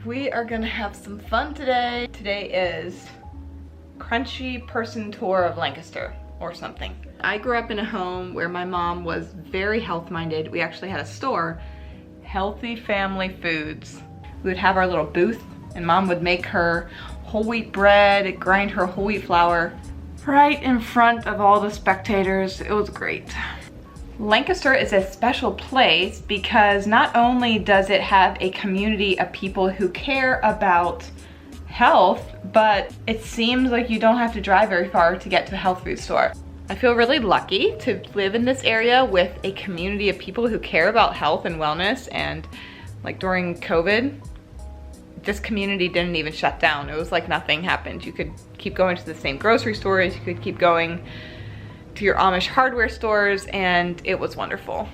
We are gonna have some fun today. Today is Crunchy Person Tour of Lancaster or something. I grew up in a home where my mom was very health-minded. We actually had a store, Healthy Family Foods. We would have our little booth and mom would make her whole wheat bread, grind her whole wheat flour right in front of all the spectators. It was great. Lancaster is a special place because not only does it have a community of people who care about health, but it seems like you don't have to drive very far to get to a health food store. I feel really lucky to live in this area with a community of people who care about health and wellness, and like during COVID, this community didn't even shut down. It was like nothing happened. You could keep going to the same grocery stores, you could keep going to your Amish hardware stores, and it was wonderful.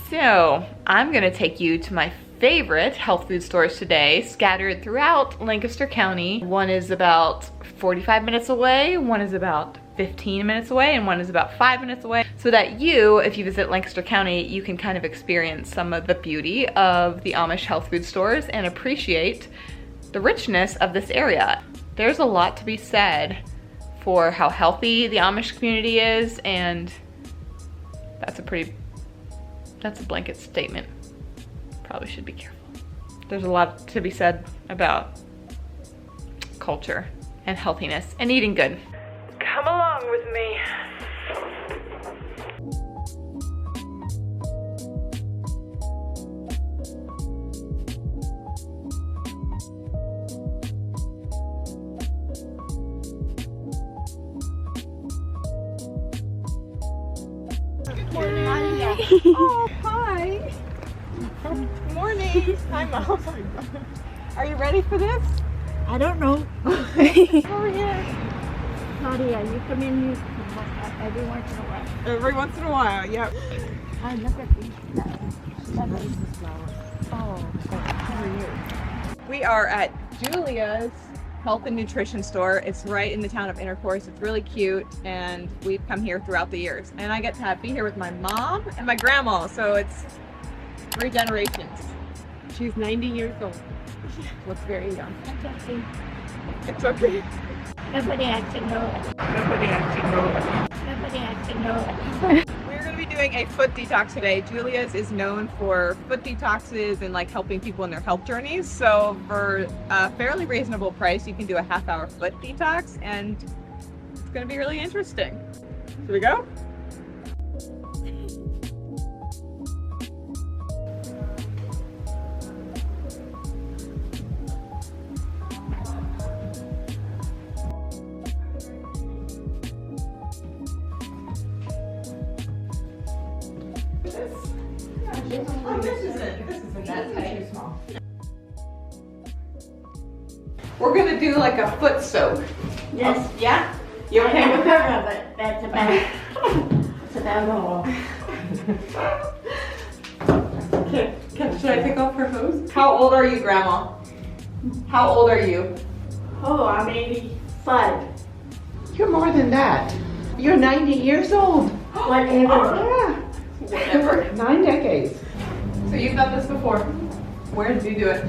So I'm gonna take you to my favorite health food stores today, scattered throughout Lancaster County. One is about 45 minutes away, one is about 15 minutes away, and one is about 5 minutes away, so that you, if you visit Lancaster County, you can kind of experience some of the beauty of the Amish health food stores and appreciate the richness of this area. There's a lot to be said for how healthy the Amish community is, and that's a blanket statement. Probably should be careful. There's a lot to be said about culture and healthiness and eating good. Come along with me. Good morning. Oh, hi. Good morning. Hi, Mom. Are you ready for this? I don't know. Over here. Claudia, you come in every once in a while. Every once in a while, yep. I look at these flowers. Oh, how are you? We are at Julia's health and nutrition store. It's right in the town of Intercourse. It's really cute, and we've come here throughout the years. And I get to be here with my mom and my grandma, so it's 3 generations. She's 90 years old. Looks very young. That's okay. It's okay. Nobody has to know it. Nobody actually knows. Nobody has to know it. We're going to be doing a foot detox today. Julia's is known for foot detoxes and like helping people in their health journeys. So for a fairly reasonable price, you can do a half-hour foot detox, and it's going to be really interesting. Should we go? This isn't that tight. Too small. We're gonna do like a foot soak. Yes. Yeah? You I okay have a with pair that? of it. That's about all. Should I take off her hose? How old are you, Grandma? How old are you? Oh, I'm 85. You're more than that. You're 90 years old. Whatever. Yeah. Whatever. 9 decades. So you've done this before. Where did you do it?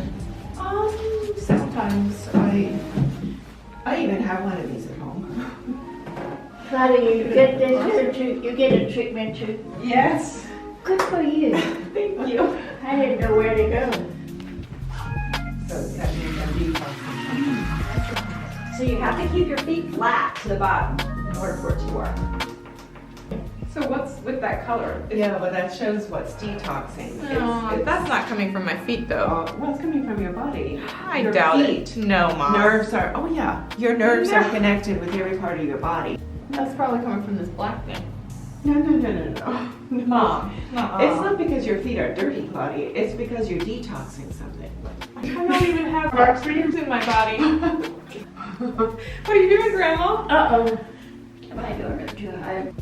Sometimes I even have one of these at home. Claudia, you get this here too. You get a treatment too. Yes. Good for you. Thank you. I didn't know where to go. So that means I'm detoxing. So you have to keep your feet flat to the bottom in order for it to work. So what's with that color? Yeah, but that shows what's detoxing. No, that's not coming from my feet though. Well, it's coming from your body. I Your doubt feet. it. No, Mom. Nerves are, oh yeah, your nerves No. are connected with every part of your body. That's probably coming from this black thing. No. Mom. It's not because your feet are dirty, Claudia. It's because you're detoxing something. I don't even have arteries in my body. What are you doing, Grandma? Uh-oh. Am I doing it too hard?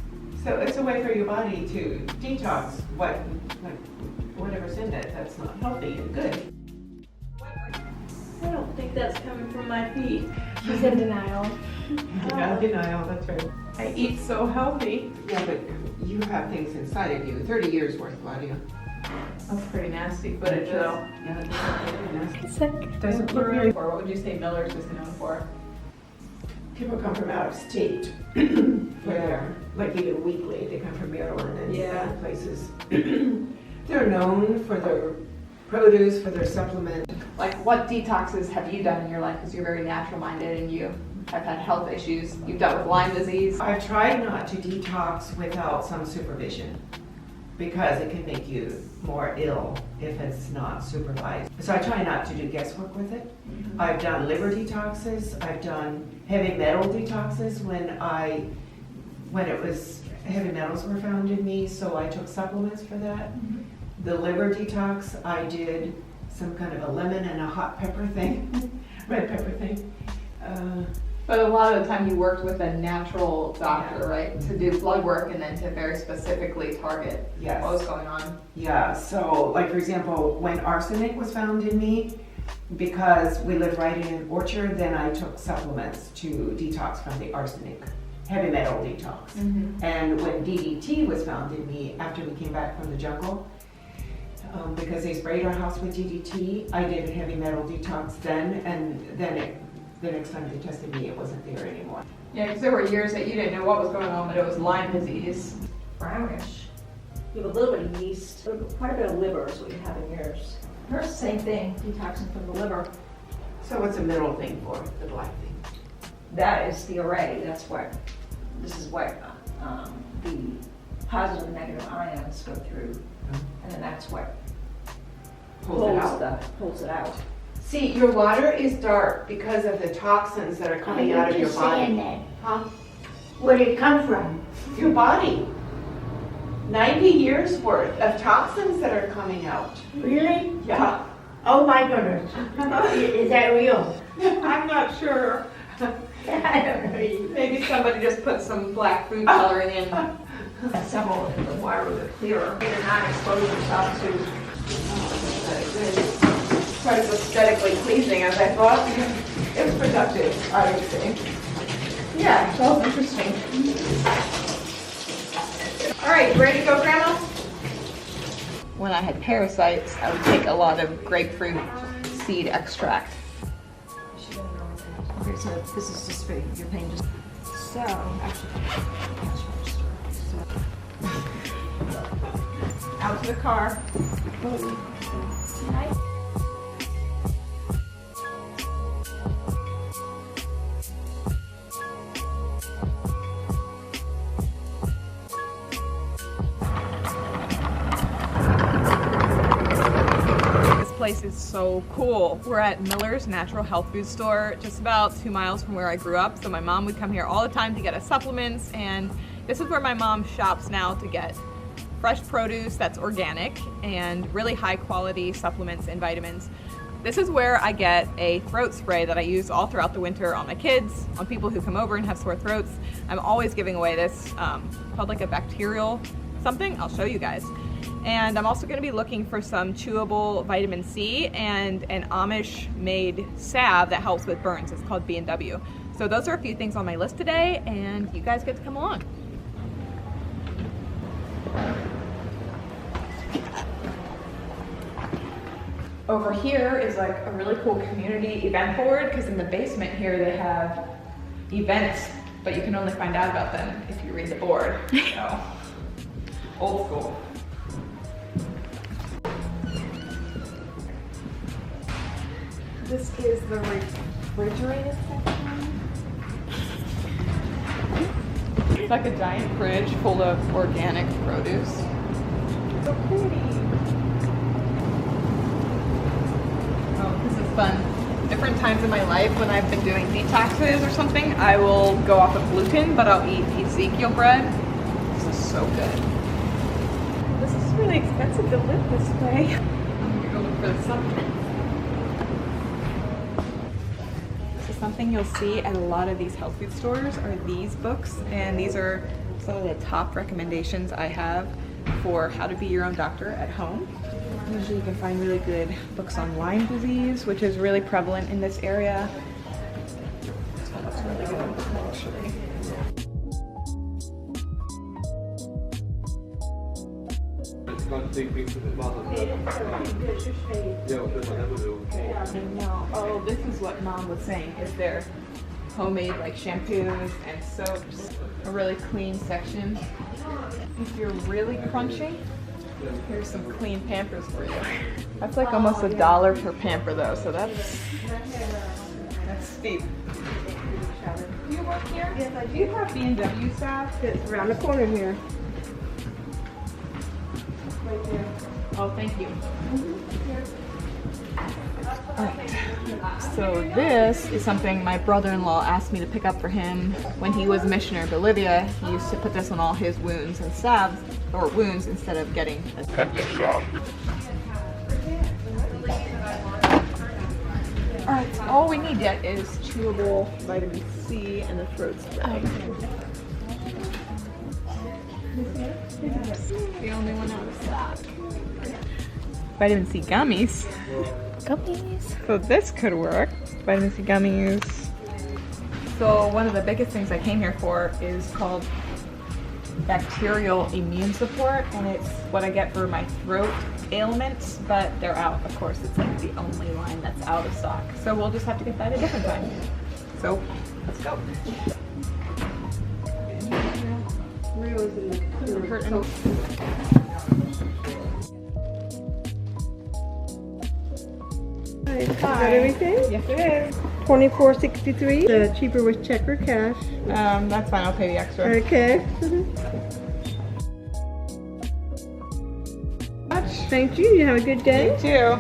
So it's a way for your body to detox whatever's in it that's not healthy and good. I don't think that's coming from my feet. She's in denial. Yeah, denial, that's right. I eat so healthy. Yeah, but you have things inside of you. 30 years worth, Claudia. That's pretty nasty footage though. Yeah, it's really nasty. Sick. Doesn't look really for. What would you say Miller's is known for? People come from out of state where, like even weekly, they come from Maryland and other places. They're known for their produce, for their supplement. Like what detoxes have you done in your life? Because you're very natural minded and you have had health issues. You've dealt with Lyme disease. I've tried not to detox without some supervision because it can make you more ill if it's not supervised. So I try not to do guesswork with it. I've done liver detoxes. I've done heavy metal detoxes when it was heavy metals were found in me, so I took supplements for that. The liver detox, I did some kind of a lemon and a hot pepper thing, red pepper thing. But a lot of the time you worked with a natural doctor, right? To do blood work and then to very specifically target Yes. what was going on. Yeah, so like for example, when arsenic was found in me, because we lived right in an orchard, then I took supplements to detox from the arsenic, heavy metal detox. And when DDT was found in me after we came back from the jungle, because they sprayed our house with DDT, I did a heavy metal detox then, and then the next time they tested me, it wasn't there anymore. Yeah, because there were years that you didn't know what was going on, but it was Lyme disease. Brownish. You have a little bit of yeast, quite a bit of liver is what you have in yours. Hers, same thing, detoxing from the liver. So what's the middle thing for, the black thing? That is the array. This is what the positive and negative ions go through. And then that's what pulls it out. See, your water is dark because of the toxins that are coming out of your body. Huh? Where did it come from? Your body. 90 years worth of toxins that are coming out. Really? Yeah. Oh my goodness. Is that real? I'm not sure. I don't know either. Maybe somebody just put some black food coloring in. Several in the water with a clearer. Either not expose yourself to Quite as aesthetically pleasing as I thought. It was productive, I would say. Yeah, that was interesting. All right, ready to go, Grandma? When I had parasites, I would take a lot of grapefruit seed extract. Okay, so this is just for your pain. So, actually, Out to the car. This place is so cool. We're at Miller's Natural Health Food Store, just about 2 miles from where I grew up. So my mom would come here all the time to get us supplements, and this is where my mom shops now to get fresh produce that's organic and really high quality supplements and vitamins. This is where I get a throat spray that I use all throughout the winter on my kids, on people who come over and have sore throats. I'm always giving away this, called like a bacterial something. I'll show you guys. And I'm also going to be looking for some chewable vitamin C and an Amish made salve that helps with burns. It's called B&W. So those are a few things on my list today, and you guys get to come along. Over here is like a really cool community event board, because in the basement here they have events, but you can only find out about them if you read the board. So, old school. This is the refrigerated section. It's like a giant fridge full of organic produce. So pretty. Oh, this is fun. Different times in my life when I've been doing detoxes or something, I will go off of gluten, but I'll eat Ezekiel bread. This is so good. This is really expensive to live this way. I'm gonna go look for the supplements. Something you'll see at a lot of these health food stores are these books, and these are some of the top recommendations I have for how to be your own doctor at home. Usually you can find really good books on Lyme disease, which is really prevalent in this area. This one looks really good, actually. No. Oh, this is what Mom was saying. Is there homemade like shampoos and soaps? A really clean section. If you're really crunchy, here's some clean Pampers for you. That's like almost $1 per Pamper though, so that's steep. Do you work here? Yes, I Do you have B&W staff? It's around the corner here. Right there. Oh, thank you. Alright, so this is something my brother-in-law asked me to pick up for him when he was a missionary in Bolivia. He used to put this on all his wounds and salves, or wounds instead of getting a Alright, so all we need yet is chewable vitamin C and the throat spray. The only one out of stock. Vitamin C gummies. So this could work. Vitamin C gummies. So one of the biggest things I came here for is called bacterial immune support, and it's what I get for my throat ailments, but they're out. Of course, it's like the only line that's out of stock. So we'll just have to get that a different time. So let's go. Hi. Is that everything? Yes, it is. $24.63. The cheaper with check or cash. That's fine. I'll pay the extra. Okay. Thank you. You have a good day. You too.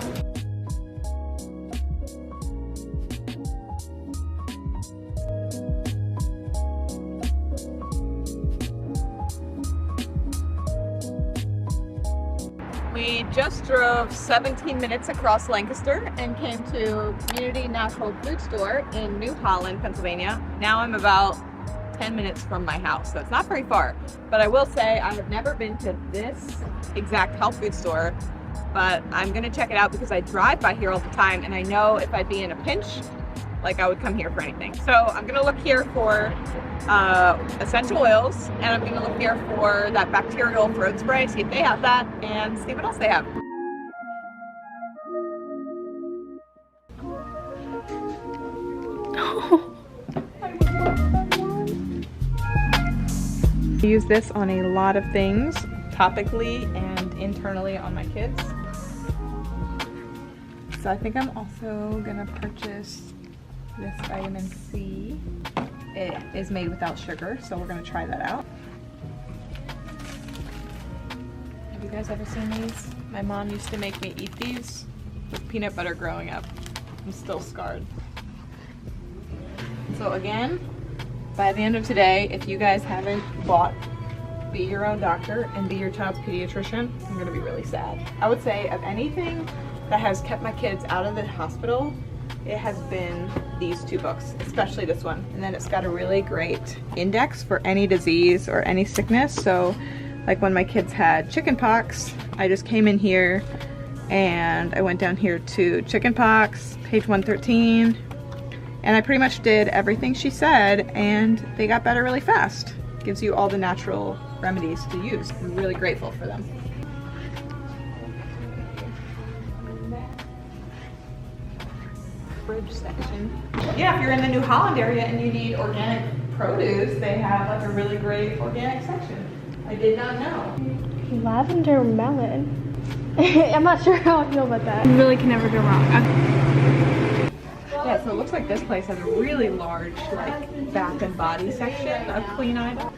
We just drove 17 minutes across Lancaster and came to Community Natural Food Store in New Holland, Pennsylvania. Now I'm about 10 minutes from my house, so it's not very far. But I will say I have never been to this exact health food store, but I'm gonna check it out because I drive by here all the time and I know if I'd be in a pinch, like I would come here for anything. So I'm gonna look here for essential oils, and I'm gonna look here for that bacterial throat spray, see if they have that, and see what else they have. I use this on a lot of things, topically and internally on my kids. So I think I'm also gonna purchase this vitamin C. It is made without sugar, so we're gonna try that out. Have you guys ever seen these? My mom used to make me eat these with peanut butter growing up. I'm still scarred. So again, by the end of today, if you guys haven't bought Be Your Own Doctor and Be Your Child's Pediatrician, I'm gonna be really sad. I would say of anything that has kept my kids out of the hospital, it has been these two books, especially this one. And then it's got a really great index for any disease or any sickness. So like when my kids had chicken pox, I just came in here and I went down here to chicken pox, page 113, and I pretty much did everything she said and they got better really fast. Gives you all the natural remedies to use. I'm really grateful for them. Fridge section. Yeah, if you're in the New Holland area and you need organic produce, they have like a really great organic section. I did not know. Lavender melon. I'm not sure how I feel about that. You really can never go wrong. Yeah, so it looks like this place has a really large like bath and body section of clean items.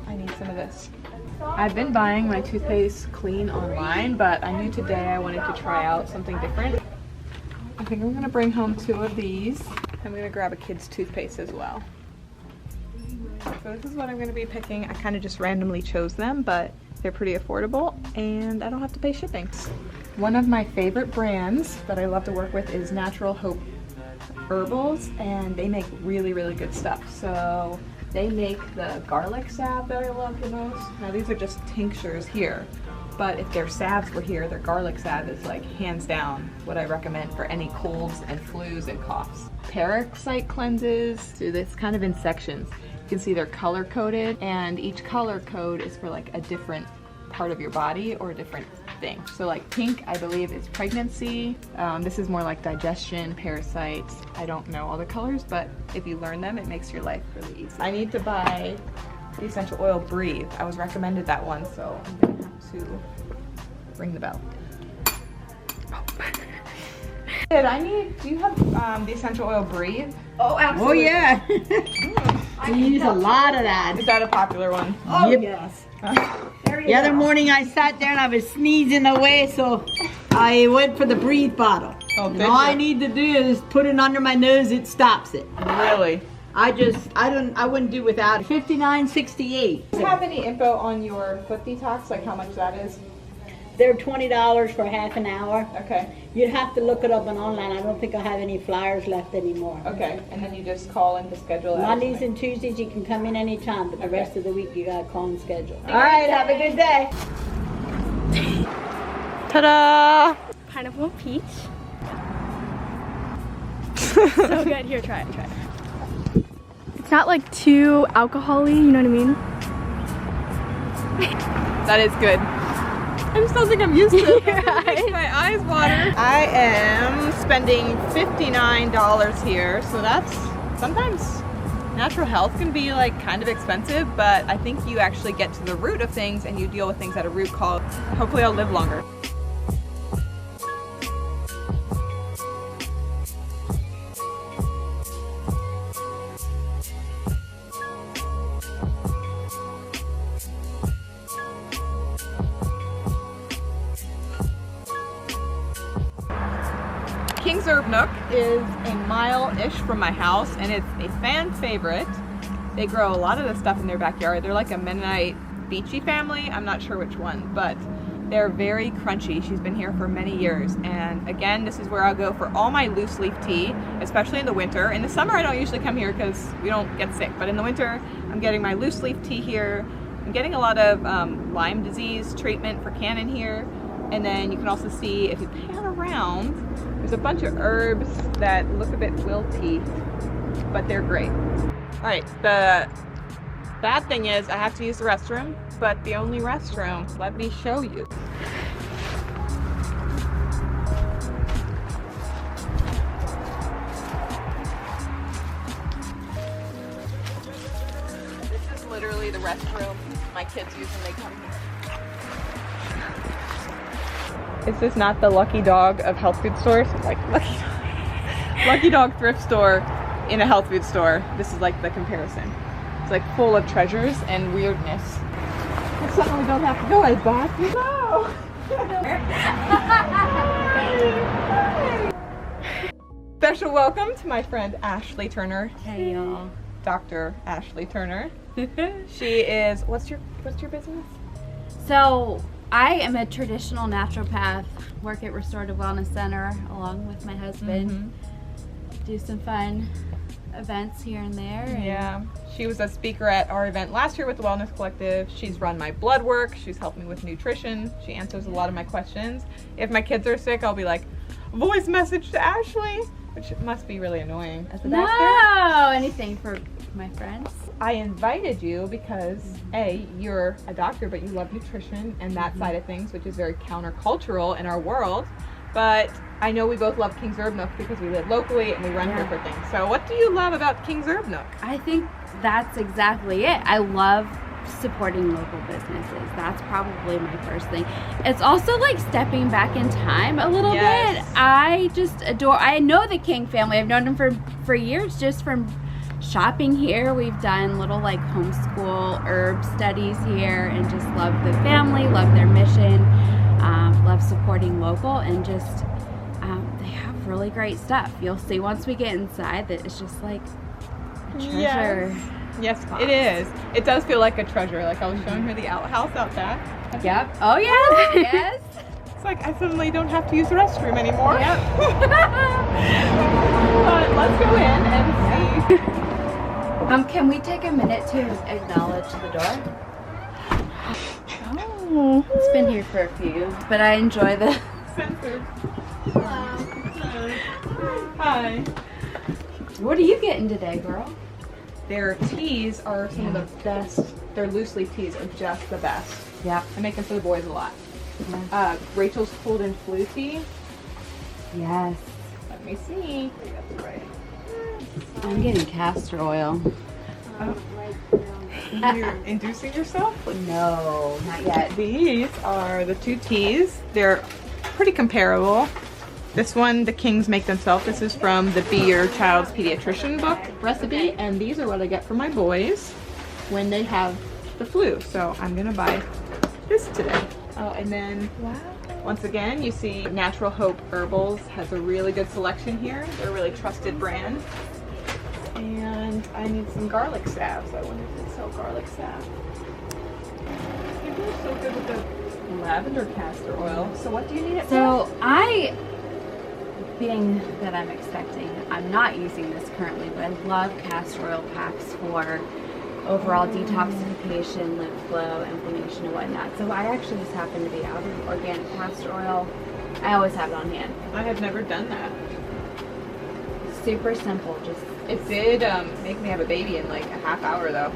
I need some of this. I've been buying my toothpaste clean online, but I knew today I wanted to try out something different. I think I'm gonna bring home 2 of these. I'm gonna grab a kid's toothpaste as well. So this is what I'm gonna be picking. I kind of just randomly chose them, but they're pretty affordable and I don't have to pay shipping. One of my favorite brands that I love to work with is Natural Hope Herbals, and they make really, really good stuff. So they make the garlic salve that I love the most. Now these are just tinctures here, but if their salves were here, their garlic salve is like hands down what I recommend for any colds and flus and coughs. Parasite cleanses do this kind of in sections. You can see they're color coded, and each color code is for like a different part of your body or a different thing. So like pink, I believe, is pregnancy. This is more like digestion, parasites. I don't know all the colors, but if you learn them, it makes your life really easy. I need to buy the essential oil Breathe. I was recommended that one, so I'm gonna have to ring the bell. Do you have the essential oil Breathe? Oh, Oh absolutely. yeah. We use a lot of that. Is that a popular one? Oh, Yep. yes. The other morning I sat there and I was sneezing away, so I went for the Breathe bottle. Oh, And did all I you? need to do is put it under my nose, it stops it. Really? I wouldn't do without it. $59.68. Do you have any info on your foot detox, like how much that is? They're $20 for half an hour. Okay, You'd have to look it up on online. I don't think I have any flyers left anymore. okay, and then you just call in to schedule that. Mondays and Tuesdays you can come in anytime, but the Okay. rest of the week you gotta call and schedule. All right, have a good day. Ta-da! Pineapple and peach. So good. Here, try it, try it. It's not like too alcohol-y, you know what I mean? That is good. I just don't think I'm used to it. It makes my eyes water. I am spending $59 here, so that's sometimes natural health can be like kind of expensive, but I think you actually get to the root of things and you deal with things at a root cause. Hopefully I'll live longer. King's Herb Nook is a mile-ish from my house, and it's a fan favorite. They grow a lot of the stuff in their backyard. They're like a Mennonite beachy family. I'm not sure which one, but they're very crunchy. She's been here for many years, and again, this is where I'll go for all my loose leaf tea, especially in the winter. In the summer, I don't usually come here because we don't get sick, but in the winter, I'm getting my loose leaf tea here. I'm getting a lot of Lyme disease treatment for Cannon here, and then you can also see, if you pan around, there's a bunch of herbs that look a bit wilty, but they're great. All right, the bad thing is I have to use the restroom, but the only restroom, let me show you. This is literally the restroom my kids use when they come here. Is this not the Lucky Dog of health food stores? Like Lucky Dog thrift store in a health food store. This is like the comparison. It's like full of treasures and weirdness. That's something we don't have to go as back. No! Special welcome to my friend Ashley Turner. Hey y'all. Dr. Ashley Turner. She is, what's your business? So I am a traditional naturopath, work at Restorative Wellness Center along with my husband. Do some fun events here and there. And Yeah, she was a speaker at our event last year with the Wellness Collective. She's run my blood work. She's helped me with nutrition. She answers a lot of my questions. If my kids are sick, I'll be like, voice message to Ashley, which must be really annoying as a doctor. No, anything for my friends. I invited you because A, you're a doctor, but you love nutrition and that side of things, which is very countercultural in our world. But I know we both love King's Herb Nook because we live locally and we run here for things. So what do you love about King's Herb Nook? I think that's exactly it. I love supporting local businesses. That's probably my first thing. It's also like stepping back in time a little Yes. bit. I just adore, I know the King family. I've known them for years just from shopping here. We've done little like homeschool herb studies here and just love the family, love their mission, love supporting local, and just they have really great stuff. You'll see once we get inside that it's just like a treasure. Yes, it is. It does feel like a treasure. Like I was showing her the outhouse out back. Yep. Oh yes, yes. It's like I suddenly don't have to use the restroom anymore. Yep. But let's go in and see. Can we take a minute to acknowledge the door? Oh, It's been here for a few, but I enjoy the. censored. Hi. What are you getting today, girl? Their teas are some of the best. Their loose leaf teas are just the best. Yep. I make them for the boys a lot. Rachel's cold and flu tea. Yes. Let me see. That's right. I'm getting castor oil. You're inducing yourself? No, not yet. These are the 2 teas. They're pretty comparable. This one, the Kings make themselves. This is from the Be Your Child's Pediatrician book recipe. And these are what I get for my boys when they have the flu. So I'm gonna buy this today. Oh, and then once again, you see Natural Hope Herbals has a really good selection here. They're a really trusted brand. And I need some garlic salves. I wonder if they sell garlic salve. They're so good with the lavender castor oil. So what do you need it for? So being that I'm expecting, I'm not using this currently, but I love castor oil packs for overall detoxification, lymph flow, inflammation, and whatnot. So I actually just happen to be out of organic castor oil. I always have it on hand. I have never done that. Super simple. Just It did make me have a baby in like a half hour though.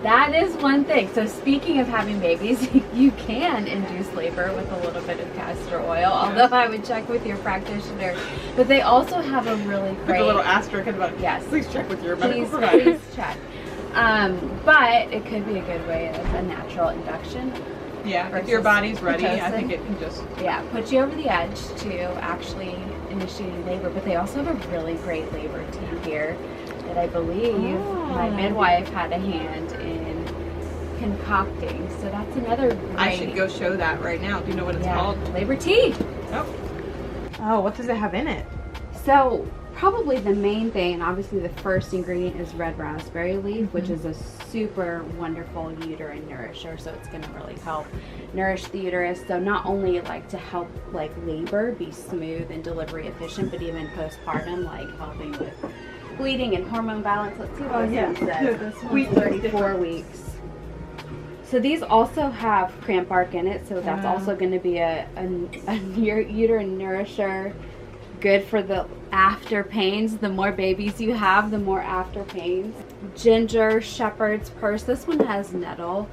that is one thing. So speaking of having babies, you can induce labor with a little bit of castor oil, although I would check with your practitioner. But they also have a really great... With a little asterisk at the bottom. Yes. Please check with your medical provider. Please check. But it could be a good way of a natural induction. Yeah, if your body's ready, I think Pitocin. it can just... Yeah, put you over the edge to actually initiating labor. But they also have a really great labor tea here that I believe my midwife had a hand in concocting. So that's another great... I should go show that right now. Do you know what it's called? Labor tea. Oh, what does it have in it? So probably the main thing, and obviously the first ingredient is red raspberry leaf, which is a super wonderful uterine nourisher. So it's going to really help nourish the uterus. So not only like to help like labor be smooth and delivery efficient, but even postpartum, like helping with bleeding and hormone balance. Let's see what this one says. This one's 34 weeks. So these also have cramp bark in it, so that's also going to be a uterine nourisher. Good for the after pains. The more babies you have, the more after pains. Ginger, shepherd's purse. This one has nettle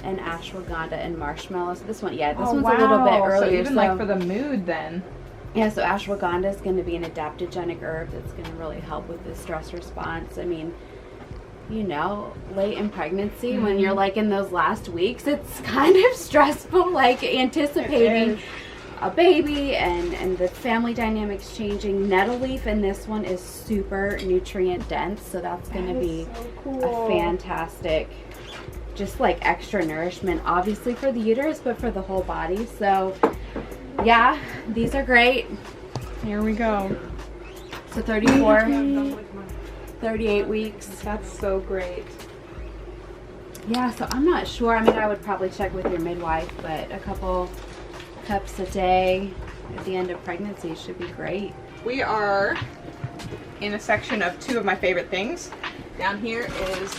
and ashwagandha and marshmallow. So this one, this one's a little bit earlier. So even like for the mood then. Yeah, so ashwagandha is going to be an adaptogenic herb that's going to really help with the stress response. I mean, you know, late in pregnancy, when you're like in those last weeks, it's kind of stressful, like anticipating a baby and the family dynamics changing. Nettle leaf in this one is super nutrient dense, so that's going to be a fantastic, just like extra nourishment, obviously for the uterus, but for the whole body. So yeah, these are great. Here we go. So 38 weeks. That's so great. Yeah, so I'm not sure. I mean, I would probably check with your midwife, but a couple cups a day at the end of pregnancy should be great. We are in a section of 2 of my favorite things. Down here is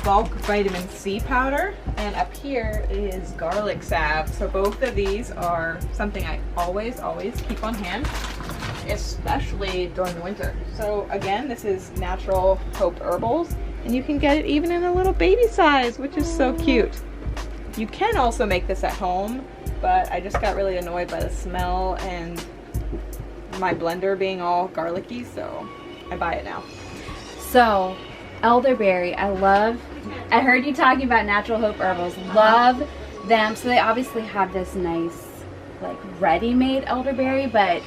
bulk vitamin C powder, and up here is garlic salve. So both of these are something I always keep on hand, especially during the winter. So again, this is Natural Hope Herbals, and you can get it even in a little baby size, which is so cute. You can also make this at home, but I just got really annoyed by the smell and my blender being all garlicky, so I buy it now. So elderberry, I heard you talking about Natural Hope Herbals. Love them. So they obviously have this nice like ready-made elderberry, but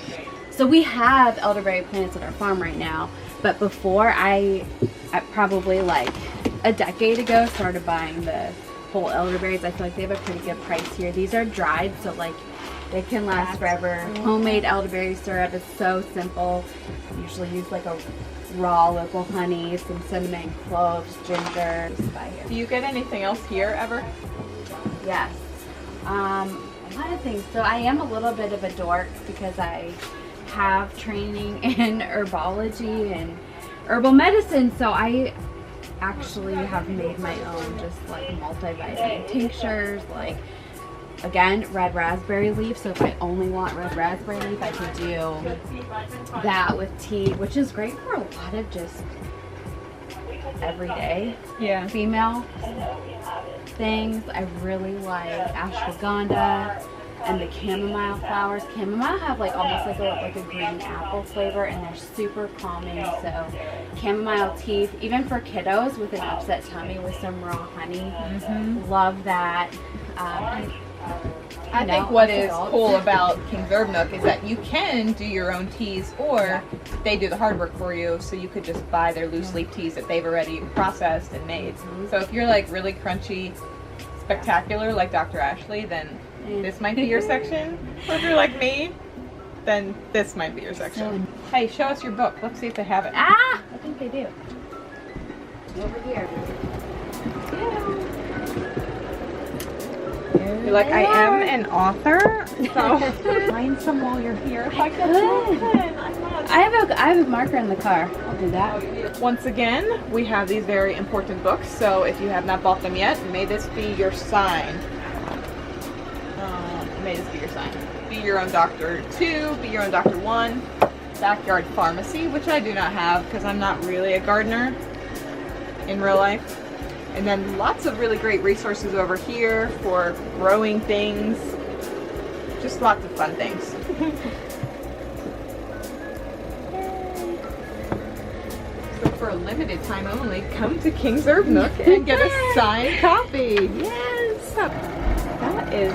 so we have elderberry plants at our farm right now, but before I probably like a decade ago started buying the whole elderberries. I feel like they have a pretty good price here. These are dried, so like they can last forever. Homemade elderberry syrup is so simple. Usually use like a raw local honey, some cinnamon, cloves, ginger. Do you get anything else here ever? Yes. A lot of things. So I am a little bit of a dork because I have training in herbology and herbal medicine, so I actually have made my own just like multivitamin tinctures, like again red raspberry leaf. So if I only want red raspberry leaf, I could do that with tea, which is great for a lot of just everyday female things. I really like ashwagandha and the chamomile flowers. Chamomile have like almost like a green apple flavor, and they're super calming. So chamomile tea, even for kiddos with an upset tummy with some raw honey, love that. I think what is cool about King's Herb Nook is that you can do your own teas, or they do the hard work for you, so you could just buy their loose leaf teas that they've already processed and made. So if you're like really crunchy, spectacular like Dr. Ashley, then this might be your section. Or if you're like me, then this might be your section. Hey, show us your book. Let's see if they have it. Ah! I think they do. Over here. You're like, I am an author, so find some while you're here. Like, I have a marker in the car. I'll do that. Once again, we have these very important books, so if you have not bought them yet, may this be your sign. May this be your sign. Be Your Own Doctor 2, Be Your Own Doctor 1, Backyard Pharmacy, which I do not have because I'm not really a gardener in real life. And then lots of really great resources over here for growing things. Just lots of fun things. So for a limited time only, come to King's Herb Nook and get a signed copy. Yes! That is...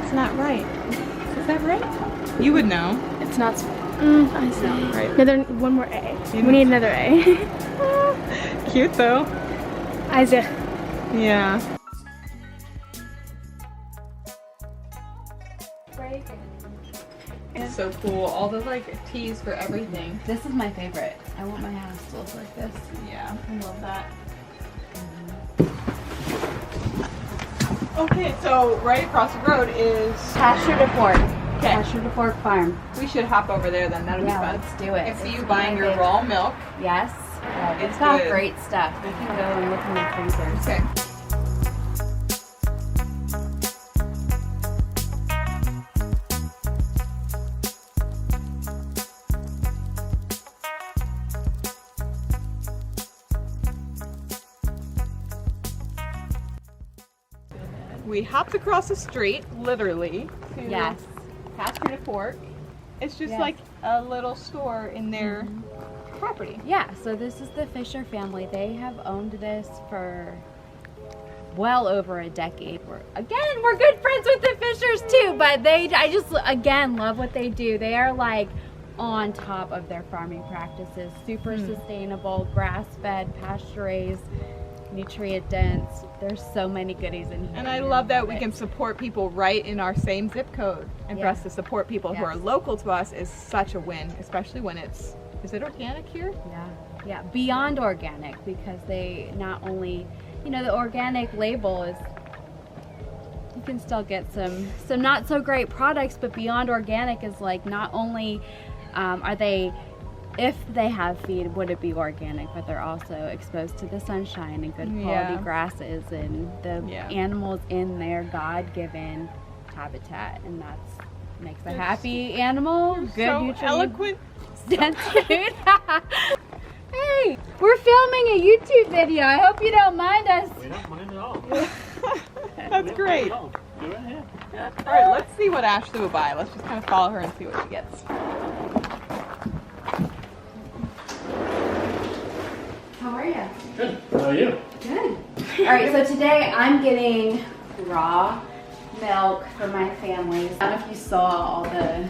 It's not right. Is that right? You would know. It's not. I see. No, right. Another one more A. We need another A. Cute though. Isaac. Yeah. It's so cool. All the like teas for everything. This is my favorite. I want my house to look like this. Yeah, I love that. Okay, so right across the road is Pasture to Fork. Okay. Pasture to Fork Farm. We should hop over there then. That'll be fun. Let's do it. I see It's you buying my your favorite. raw milk. Yes. It's It's got good. great stuff. We can go and look in the freezers. Okay. We hopped across the street, literally, to Yes. Pasture to Fork. It's just Yes. like a little store in their property. Yeah, so this is the Fisher family. They have owned this for well over a decade. We're good friends with the Fishers too, but I just again love what they do. They are like on top of their farming practices, super sustainable, grass-fed, pasture-raised, nutrient dense. There's so many goodies in here. And I love that we can support people right in our same zip code. And for Yeah. us to support people who are local to us is such a win, especially when is it organic here? Yeah, beyond organic, because they not only, the organic label is, you can still get some not so great products, but beyond organic is like not only are they, if they have feed, would it be organic, but they're also exposed to the sunshine and good quality grasses and the animals in their God-given habitat, and that's makes a happy animal, good So nutrient. eloquent. Dense food. Hey, we're filming a YouTube video. I hope you don't mind us. We don't mind at all. That's great. Go right ahead. All right, let's see what Ashley will buy. Let's just kind of follow her and see what she gets. How are you? Good. How are you? Good. All right, so today I'm getting raw milk for my family. I don't know if you saw all the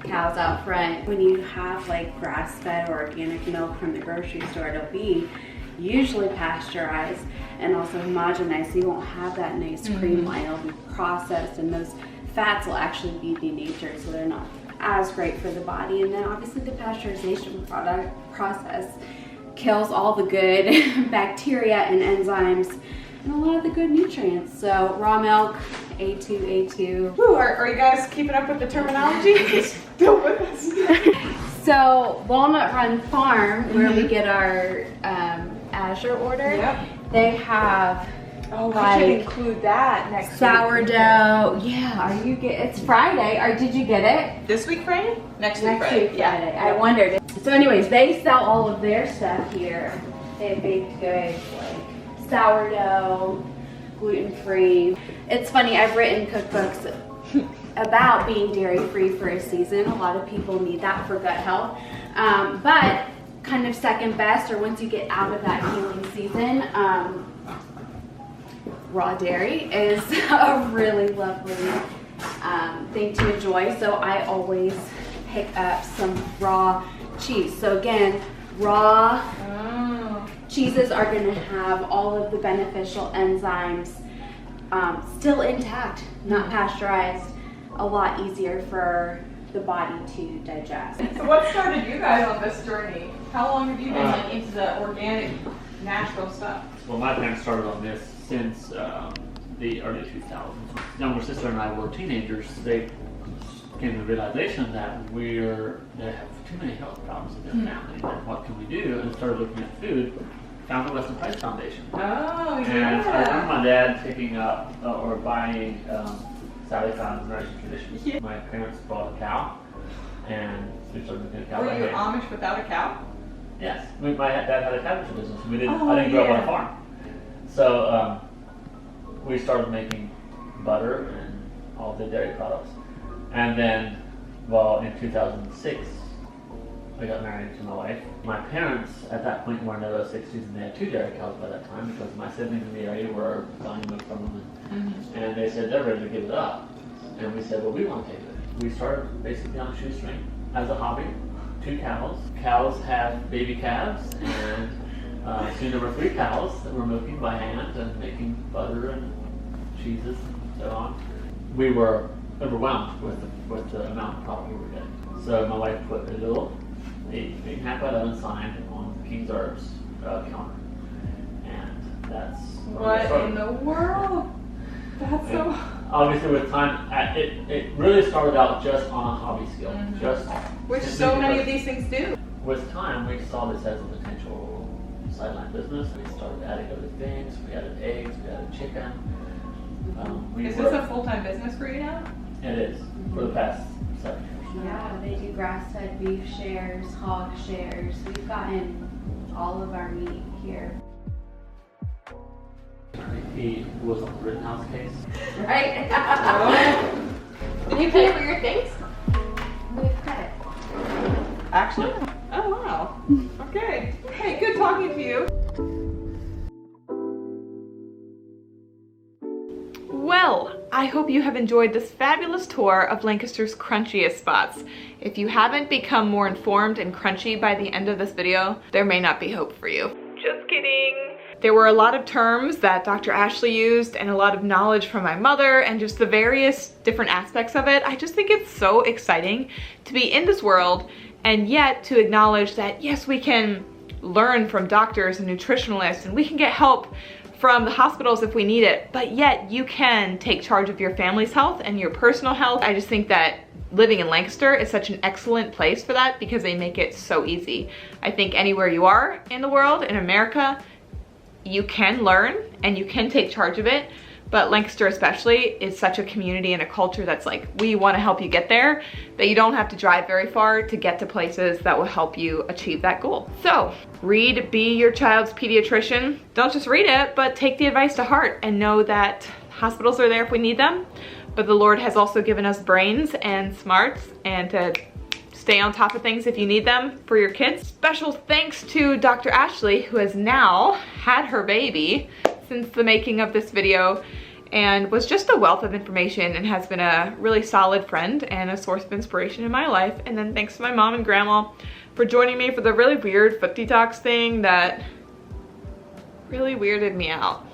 cows out front. When you have like grass-fed or organic milk from the grocery store, it'll be usually pasteurized and also homogenized, so you won't have that nice cream line. It'll be processed, and those fats will actually be denatured, so they're not as great for the body. And then obviously the pasteurization process kills all the good bacteria and enzymes and a lot of the good nutrients. So raw milk, A2. Ooh, are you guys keeping up with the terminology? Still with us. So Walnut Run Farm, where we get our Azure order, they have Oh, like, we should include that next week. sourdough. Yeah, it's Friday. Did you get it? This week Friday? Next week Next Friday. week Friday. I wondered. So anyways, they sell all of their stuff here. They have baked goods like sourdough, gluten-free. It's funny, I've written cookbooks about being dairy-free for a season. A lot of people need that for gut health. But kind of second best, or once you get out of that healing season, raw dairy is a really lovely thing to enjoy. So I always pick up some raw cheese. So again, raw cheeses are going to have all of the beneficial enzymes still intact, not pasteurized, a lot easier for the body to digest. So what started you guys on this journey? How long have you been like into the organic, natural stuff? Well, my parents started on this since the early 2000s. Younger sister and I were teenagers. They came to the realization that they have too many health problems in their family. And what can we do? And started looking at food. Found the Western Price Foundation. Oh, And yeah. I remember my dad picking up or buying Sally Found's American Tradition. Yeah. My parents bought a cow, and we started looking at cow. Were you Amish without a cow? Yes, my dad had a cabbage business. I didn't grow up on a farm, so we started making butter and all the dairy products. And then, well, in 2006, I got married to my wife. My parents at that point were in their 60s, and they had 2 dairy cows by that time because my siblings in the area were buying milk from them. And they said they're ready to give it up. And we said, well, we want to take it. We started basically on a shoestring as a hobby. 2 cows. Cows have baby calves, and soon there were 3 cows that were milking by hand and making butter and cheeses and so on. We were overwhelmed with the amount of product we were getting. So my wife put a little 8.5 by 11 sign on King's Herbs counter, and that's What in the world? That's so. Obviously, with time, it really started out just on a hobby skill, Which so many of these things do. With time, we saw this as a potential sideline business. We started adding other things. We added eggs. We added chicken. Is this a full-time business for you now? It is for the past 7 years. Yeah, they do grass-fed beef shares, hog shares. We've gotten all of our meat here. He was on the Rittenhouse case. Right? Did you pay for your things? We've credit. Actually? Oh, wow. Okay. Hey, good talking to you. Well, I hope you have enjoyed this fabulous tour of Lancaster's crunchiest spots. If you haven't become more informed and crunchy by the end of this video, there may not be hope for you. Just kidding. There were a lot of terms that Dr. Ashley used and a lot of knowledge from my mother and just the various different aspects of it. I just think it's so exciting to be in this world and yet to acknowledge that yes, we can learn from doctors and nutritionalists and we can get help from the hospitals if we need it, but yet you can take charge of your family's health and your personal health. I just think that living in Lancaster is such an excellent place for that because they make it so easy. I think anywhere you are in the world, in America, you can learn and you can take charge of it, but Lancaster especially is such a community and a culture that's like, we want to help you get there, that you don't have to drive very far to get to places that will help you achieve that goal. So read Be Your Child's Pediatrician. Don't just read it, but take the advice to heart and know that hospitals are there if we need them, but the Lord has also given us brains and smarts and to stay on top of things if you need them for your kids. Special thanks to Dr. Ashley, who has now had her baby since the making of this video and was just a wealth of information and has been a really solid friend and a source of inspiration in my life. And then thanks to my mom and grandma for joining me for the really weird foot detox thing that really weirded me out.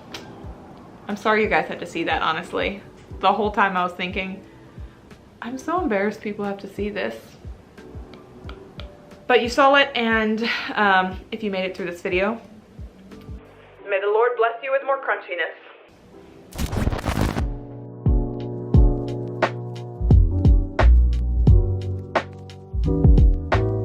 I'm sorry you guys had to see that, honestly. The whole time I was thinking, I'm so embarrassed people have to see this. But you saw it, and if you made it through this video, may the Lord bless you with more crunchiness.